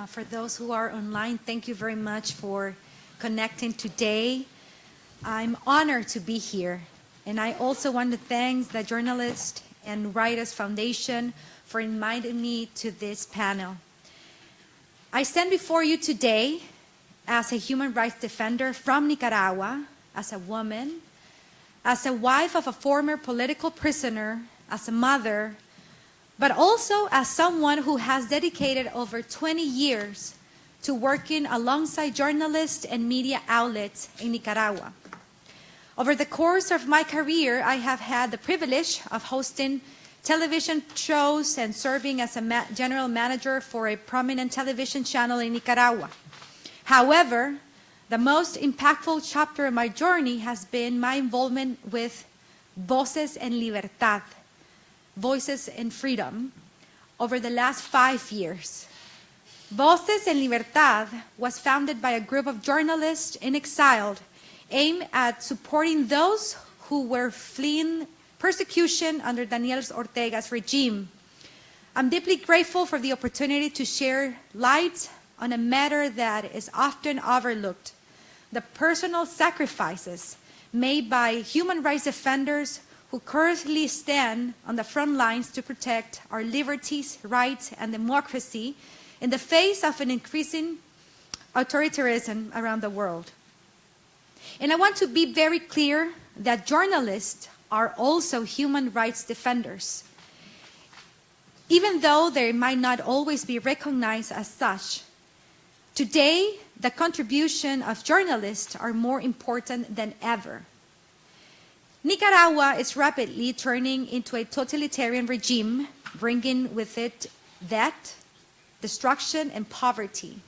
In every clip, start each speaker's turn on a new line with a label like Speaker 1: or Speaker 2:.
Speaker 1: For those who are online, thank you very much for connecting today. I'm honored to be here. And I also want to thank the Journalists and Writers Foundation for inviting me to this panel. I stand before you today as a human rights defender from Nicaragua, as a woman, as a wife of a former political prisoner, as a mother, but also as someone who has dedicated over 20 years to working alongside journalists and media outlets in Nicaragua. Over the course of my career, I have had the privilege of hosting television shows and serving as a general manager for a prominent television channel in Nicaragua. However, the most impactful chapter of my journey has been my involvement with Voces en Libertad, Voices in Freedom, over the last 5 years. Voces en Libertad was founded by a group of journalists in exile aimed at supporting those who were fleeing persecution under Daniel Ortega's regime. I'm deeply grateful for the opportunity to share light on a matter that is often overlooked: the personal sacrifices made by human rights defenders who currently stand on the front lines to protect our liberties, rights, and democracy in the face of an increasing authoritarianism around the world. And I want to be very clear that journalists are also human rights defenders, even though they might not always be recognized as such. Today, the contribution of journalists are more important than ever. Nicaragua is rapidly turning into a totalitarian regime, bringing with it death, destruction, and poverty.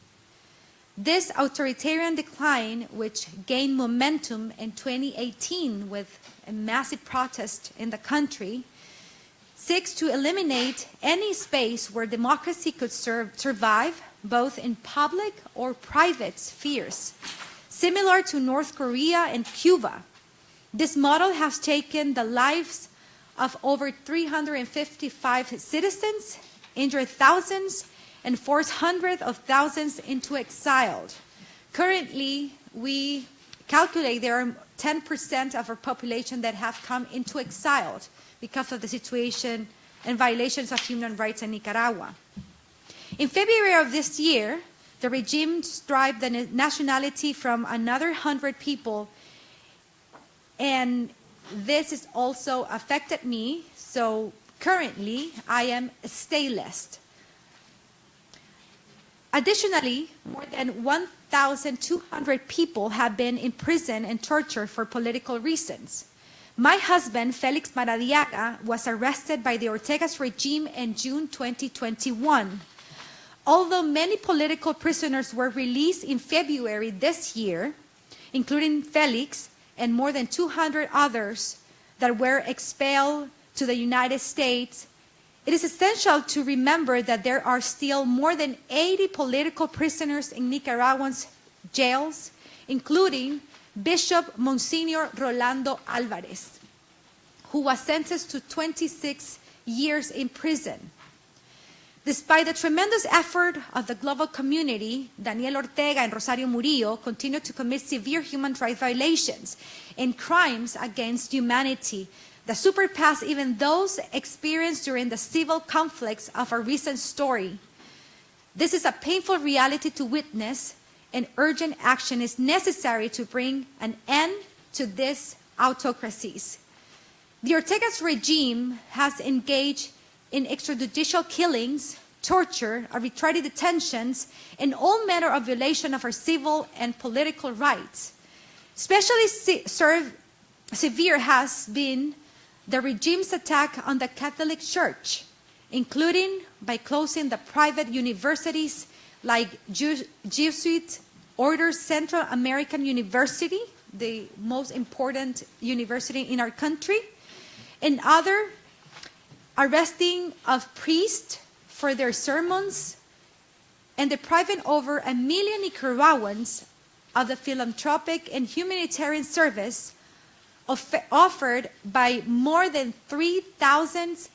Speaker 1: This authoritarian decline, which gained momentum in 2018 with a massive protest in the country, seeks to eliminate any space where democracy could survive, both in public or private spheres, similar to North Korea and Cuba. This model has taken the lives of over 355 citizens, injured thousands, and forced hundreds of thousands into exile. Currently, we calculate there are 10% of our population that have come into exile because of the situation and violations of human rights in Nicaragua. In February of this year, the regime stripped the nationality from another 100 people, and this has also affected me, so currently I am stateless. Additionally, more than 1,200 people have been imprisoned and tortured for political reasons. My husband, Felix Maradiaga, was arrested by the Ortega's regime in June 2021. Although many political prisoners were released in February this year, including Felix and more than 200 others that were expelled to the United States, it is essential to remember that there are still more than 80 political prisoners in Nicaraguan jails, including Bishop Monsignor Rolando Alvarez, who was sentenced to 26 years in prison. Despite the tremendous effort of the global community, Daniel Ortega and Rosario Murillo continue to commit severe human rights violations and crimes against humanity that surpass even those experienced during the civil conflicts of our recent story. This is a painful reality to witness, and urgent action is necessary to bring an end to these autocracies. The Ortega's regime has engaged in extrajudicial killings, torture, arbitrary detentions, and all manner of violation of our civil and political rights. Especially severe has been the regime's attack on the Catholic Church, including by closing the private universities like Jesuit Order Central American University, the most important university in our country, and other arresting of priests for their sermons, and depriving over 1 million Nicaraguans of the philanthropic and humanitarian service offered by more than 3,000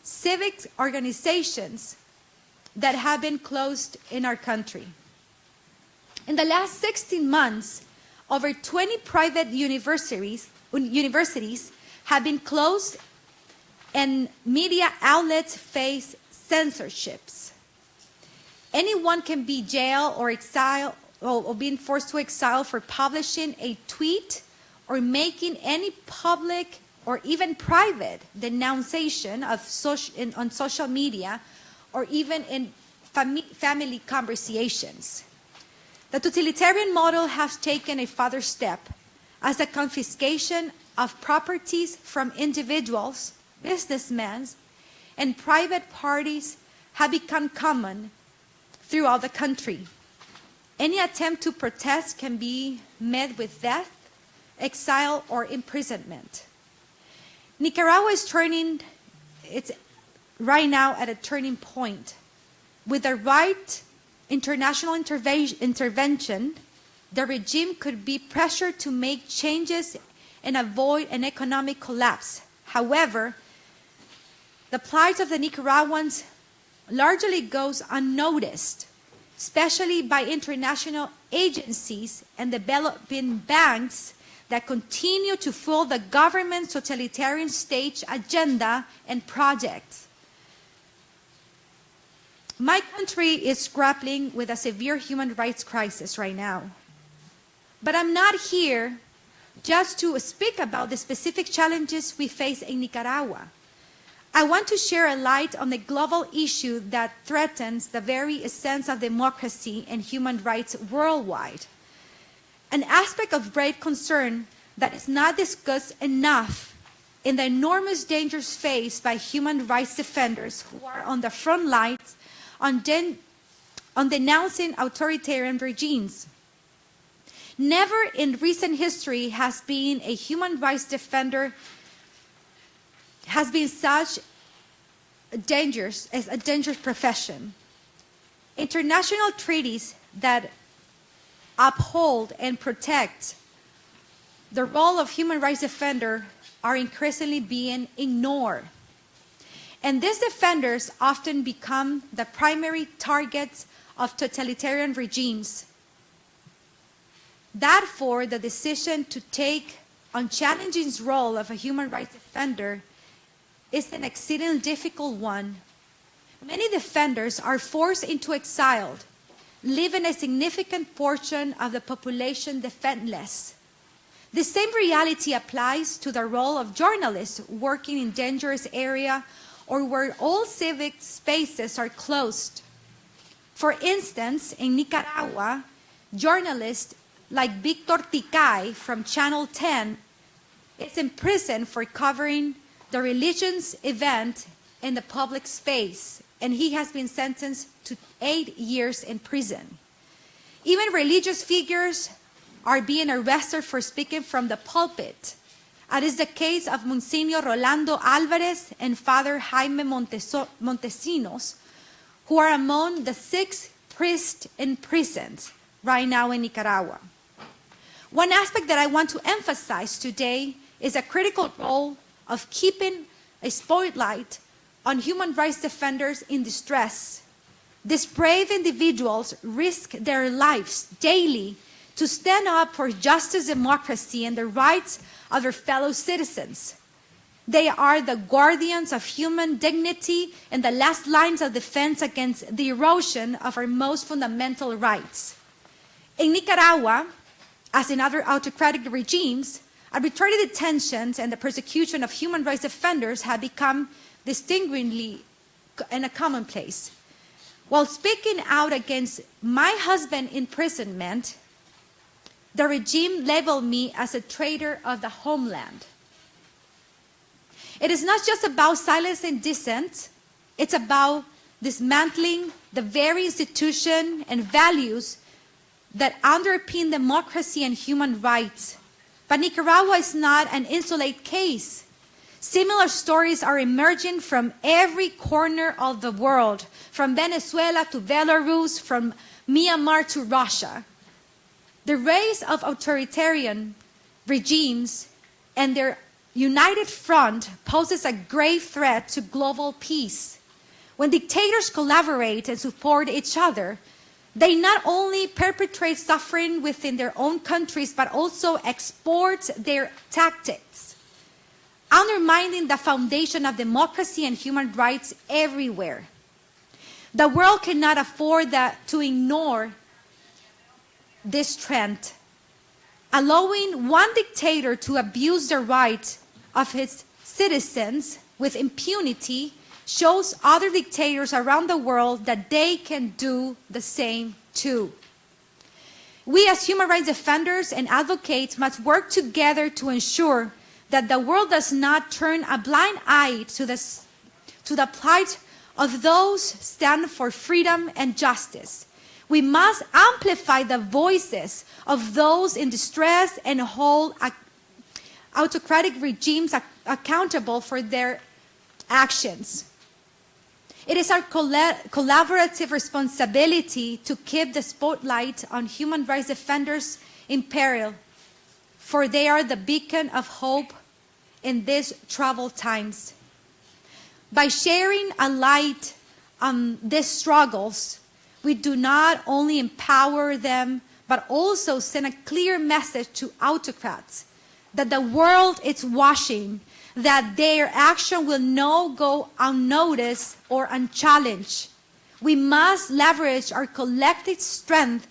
Speaker 1: civic organizations that have been closed in our country. In the last 16 months, over 20 private universities have been closed, and media outlets face censorships. Anyone can be jailed or exiled or being forced to exile for publishing a tweet or making any public or even private denunciation of on social media or even in family conversations. The totalitarian model has taken a further step as the confiscation of properties from individuals, businessmen, and private parties have become common throughout the country. Any attempt to protest can be met with death, exile, or imprisonment. Nicaragua is it's right now at a turning point. With the right international intervention, the regime could be pressured to make changes and avoid an economic collapse. However, the plight of the Nicaraguans largely goes unnoticed, especially by international agencies and developing banks that continue to fuel the government's totalitarian state agenda and projects. My country is grappling with a severe human rights crisis right now. But I'm not here just to speak about the specific challenges we face in Nicaragua. I want to share a light on the global issue that threatens the very essence of democracy and human rights worldwide. An aspect of great concern that is not discussed enough in the enormous dangers faced by human rights defenders who are on the front lines on denouncing authoritarian regimes. Never in recent history has been a human rights defender has been such a dangerous profession. International treaties that uphold and protect the role of human rights defender are increasingly being ignored. And these defenders often become the primary targets of totalitarian regimes. Therefore, the decision to take on challenging the role of a human rights defender is an exceedingly difficult one. Many defenders are forced into exile, leaving a significant portion of the population defenseless. The same reality applies to the role of journalists working in dangerous areas or where all civic spaces are closed. For instance, in Nicaragua, journalists like Victor Ticay from Channel 10 is imprisoned for covering the religious event in the public space, and he has been sentenced to 8 years in prison. Even religious figures are being arrested for speaking from the pulpit. It is the case of Monsignor Rolando Alvarez and Father Jaime Montesinos, who are among the 6 priests imprisoned right now in Nicaragua. One aspect that I want to emphasize today is a critical role of keeping a spotlight on human rights defenders in distress. These brave individuals risk their lives daily to stand up for justice, democracy, and the rights of their fellow citizens. They are the guardians of human dignity and the last lines of defense against the erosion of our most fundamental rights. In Nicaragua, as in other autocratic regimes, arbitrary detentions and the persecution of human rights defenders have become distinguishingly and a commonplace. While speaking out against my husband's imprisonment, the regime labeled me as a traitor of the homeland. It is not just about silencing dissent, it's about dismantling the very institution and values that underpin democracy and human rights. But Nicaragua is not an isolated case. Similar stories are emerging from every corner of the world, from Venezuela to Belarus, from Myanmar to Russia. The rise of authoritarian regimes and their united front poses a grave threat to global peace. When dictators collaborate and support each other, they not only perpetrate suffering within their own countries, but also export their tactics, undermining the foundation of democracy and human rights everywhere. The world cannot afford to ignore this trend. Allowing one dictator to abuse the rights of his citizens with impunity shows other dictators around the world that they can do the same too. We as human rights defenders and advocates must work together to ensure that the world does not turn a blind eye to the plight of those stand for freedom and justice. We must amplify the voices of those in distress and hold autocratic regimes accountable for their actions. It is our collaborative responsibility to keep the spotlight on human rights defenders in peril, for they are the beacon of hope in these troubled times. By sharing a light on these struggles, we do not only empower them, but also send a clear message to autocrats that the world is watching, that their action will not go unnoticed or unchallenged. We must leverage our collective strength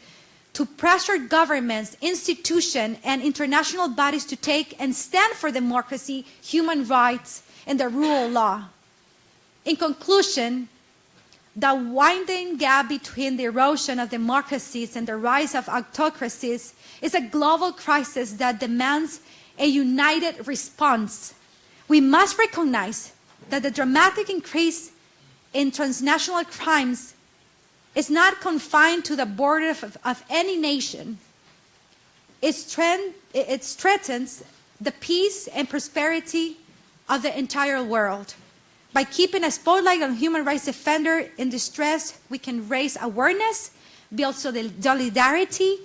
Speaker 1: to pressure governments, institutions, and international bodies to take and stand for democracy, human rights, and the rule of law. In conclusion, the widening gap between the erosion of democracies and the rise of autocracies is a global crisis that demands a united response. We must recognize that the dramatic increase in transnational crimes is not confined to the border of any nation. It threatens the peace and prosperity of the entire world. By keeping a spotlight on human rights defenders in distress, we can raise awareness, build solidarity,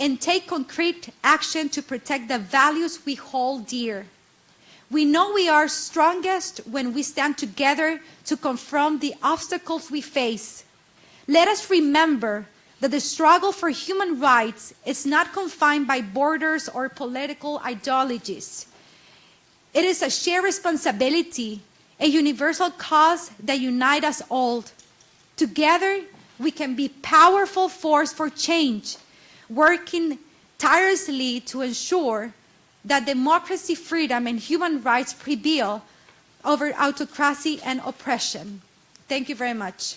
Speaker 1: and take concrete action to protect the values we hold dear. We know we are strongest when we stand together to confront the obstacles we face. Let us remember that the struggle for human rights is not confined by borders or political ideologies. It is a shared responsibility, a universal cause that unites us all. Together, we can be a powerful force for change, working tirelessly to ensure that democracy, freedom, and human rights prevail over autocracy and oppression. Thank you very much.